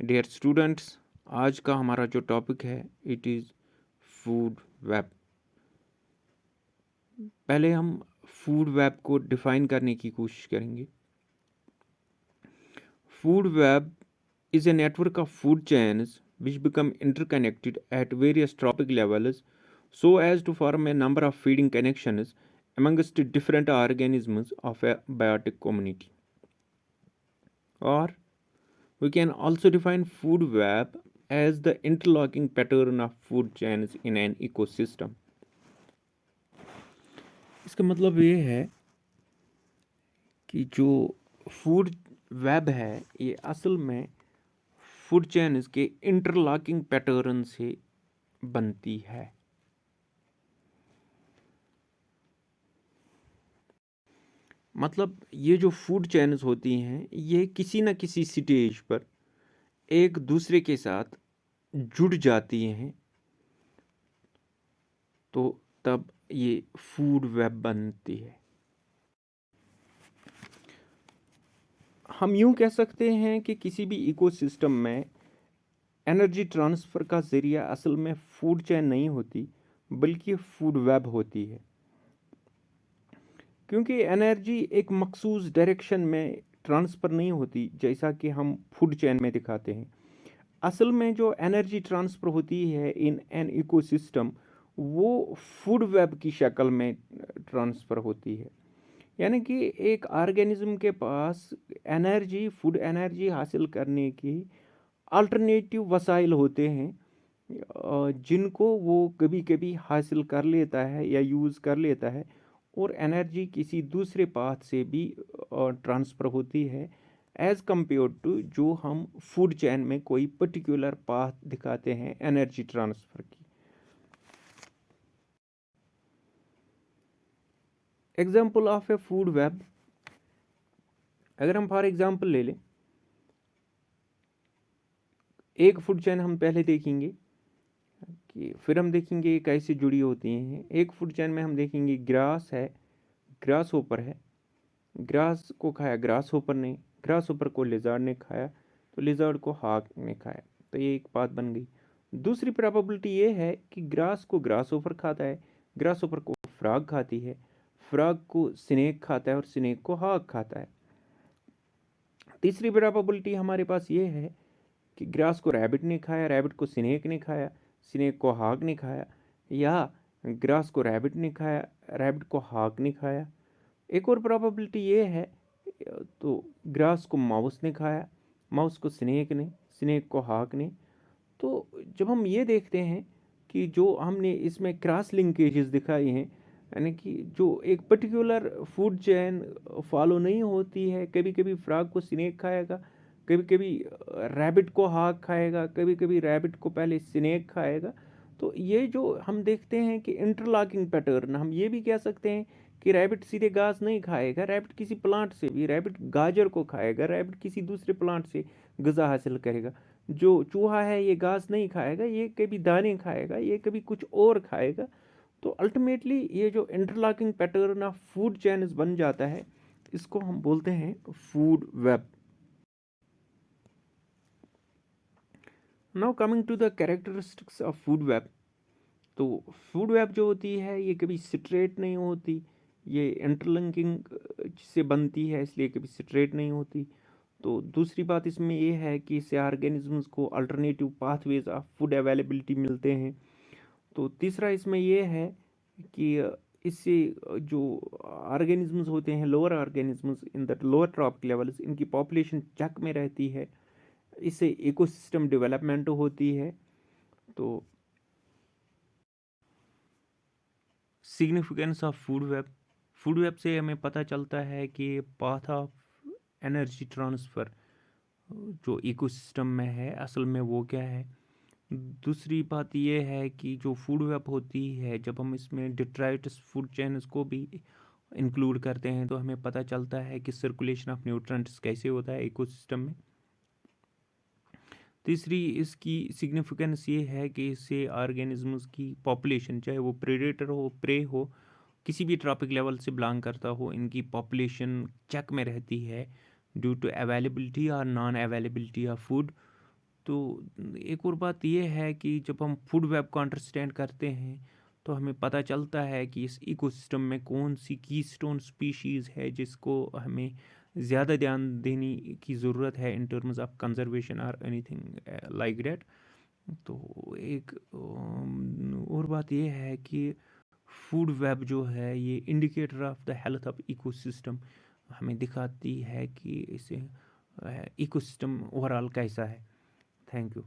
Dear students, आज का हमारा जो टॉपिक है इट इज़ फूड वेब। पहले हम फूड वेब को डिफाइन करने की कोशिश करेंगे। Food web is a network of food chains which become interconnected at various trophic levels so as to form a number of feeding connections amongst different organisms of a biotic community. Or we can also define food web as the interlocking pattern of food chains in an ecosystem. इसका मतलब ये है कि जो food web है ये असल में फूड चेन्स के इंटरलॉकिंग पैटर्न से बनती है। मतलब ये जो फूड चेन्स होती हैं ये किसी न किसी स्टेज पर एक दूसरे के साथ जुड़ जाती हैं, तो तब ये फूड वेब बनती है। हम यूं कह सकते हैं कि किसी भी इकोसिस्टम में एनर्जी ट्रांसफ़र का ज़रिया असल में फूड चेन नहीं होती बल्कि फूड वेब होती है, क्योंकि एनर्जी एक मखसूस डायरेक्शन में ट्रांसफ़र नहीं होती जैसा कि हम फूड चेन में दिखाते हैं। असल में जो एनर्जी ट्रांसफ़र होती है इन एन इकोसिस्टम वो फूड वेब की शक्ल में ट्रांसफ़र होती है। यानी कि एक ऑर्गेनिज्म के पास एनर्जी, फूड एनर्जी हासिल करने की अल्टरनेटिव वसाइल होते हैं जिनको वो कभी कभी हासिल कर लेता है या यूज़ कर लेता है, और एनर्जी किसी दूसरे पाथ से भी ट्रांसफ़र होती है एज़ कम्पेयर टू जो हम फूड चेन में कोई पर्टिकुलर पाथ दिखाते हैं एनर्जी ट्रांसफ़र की। Example of A food web, अगर हम फॉर एग्जाम्पल ले लें, एक फूड चेन हम पहले देखेंगे कि फिर हम देखेंगे कैसे जुड़ी होती हैं। एक फूड चेन में हम देखेंगे ग्रास है, ग्रास होपर है, ग्रास को खाया ग्रास होपर ने, ग्रास होपर को लिजार्ड ने खाया तो लिजार्ड को हाक ने खाया, तो ये एक बात बन गई। दूसरी प्रोबेबिलिटी ये है कि ग्रास को ग्रास होपर खाता है, ग्रास होपर को फ्रॉग खाती है, फ्रॉग को स्नेक खाता है और स्नेक को हाक खाता है। तीसरी प्रोबेबिलिटी हमारे पास ये है कि ग्रास को रैबिट ने खाया, रैबिट को स्नेक ने खाया, स्नेक को हाक ने खाया, या ग्रास को रैबिट ने खाया, रैबिट को हाक ने खाया। एक और प्रोबेबिलिटी ये है, तो ग्रास को माउस ने खाया, माउस को स्नेक ने, स्नेक को हाक ने। तो जब हम ये देखते हैं कि जो हमने इसमें क्रॉस लिंकेजेस दिखाई हैं, यानी कि जो एक पर्टिकुलर फूड चेन फॉलो नहीं होती है, कभी कभी फ्रॉग को स्नेक खाएगा, कभी कभी रैबिट को हाक खाएगा, कभी कभी रैबिट को पहले स्नेक खाएगा। तो ये जो हम देखते हैं कि इंटरलॉकिंग पैटर्न, हम ये भी कह सकते हैं कि रैबिट सीधे घास नहीं खाएगा, रैबिट किसी प्लांट से भी, रैबिट गाजर को खाएगा, रैबिट किसी दूसरे प्लांट से ग़िज़ा हासिल करेगा। जो चूहा है ये घास नहीं खाएगा, ये कभी दाने खाएगा, ये कभी कुछ और खाएगा। तो अल्टीमेटली ये जो interlocking pattern of food chain बन जाता है, इसको हम बोलते हैं food web. Now coming to the characteristics of food web, तो फूड वेब जो होती है ये कभी स्ट्रेट नहीं होती, ये इंटरलिंकिंग से बनती है इसलिए कभी स्ट्रेट नहीं होती। तो दूसरी बात इसमें ये है कि इससे ऑर्गेनिजम्स को alternative pathways of food availability मिलते हैं। तो तीसरा इसमें ये है कि इससे जो ऑर्गेनिजम्स होते हैं, lower organisms in the lower trophic levels, इनकी पॉपुलेशन चेक में रहती है, इससे इकोसिस्टम डेवलपमेंट होती है। तो significance of food web, food web से हमें पता चलता है कि पाथ ऑफ एनर्जी ट्रांसफ़र जो इकोसिस्टम में है असल में वो क्या है। दूसरी बात ये है कि जो फूड वेब होती है, जब हम इसमें डिट्राइटस फूड चेन्स को भी इंक्लूड करते हैं तो हमें पता चलता है कि सर्कुलेशन ऑफ न्यूट्रिएंट्स कैसे होता है इकोसिस्टम में। तीसरी इसकी सिग्निफिकेंस ये है कि इससे ऑर्गेनिजम्स की पॉपुलेशन, चाहे वो प्रेडेटर हो, प्रे हो, किसी भी ट्रॉपिक लेवल से बिलोंग करता हो, इनकी पॉपुलेशन चेक में रहती है ड्यू टू अवेलेबिलिटी और नॉन अवेलेबिलिटी ऑफ फूड। तो एक और बात ये है कि जब हम फूड वेब को अंडरस्टैंड करते हैं तो हमें पता चलता है कि इस इकोसिस्टम में कौन सी कीस्टोन स्पीशीज़ है जिसको हमें ज़्यादा ध्यान देने की ज़रूरत है इन टर्म्स ऑफ कंजर्वेशन और एनीथिंग लाइक दैट। तो एक और बात ये है कि फूड वेब जो है ये indicator of the health of ecosystem हमें दिखाती है कि इसे इकोसिस्टम ओवरऑल कैसा है। Thank you.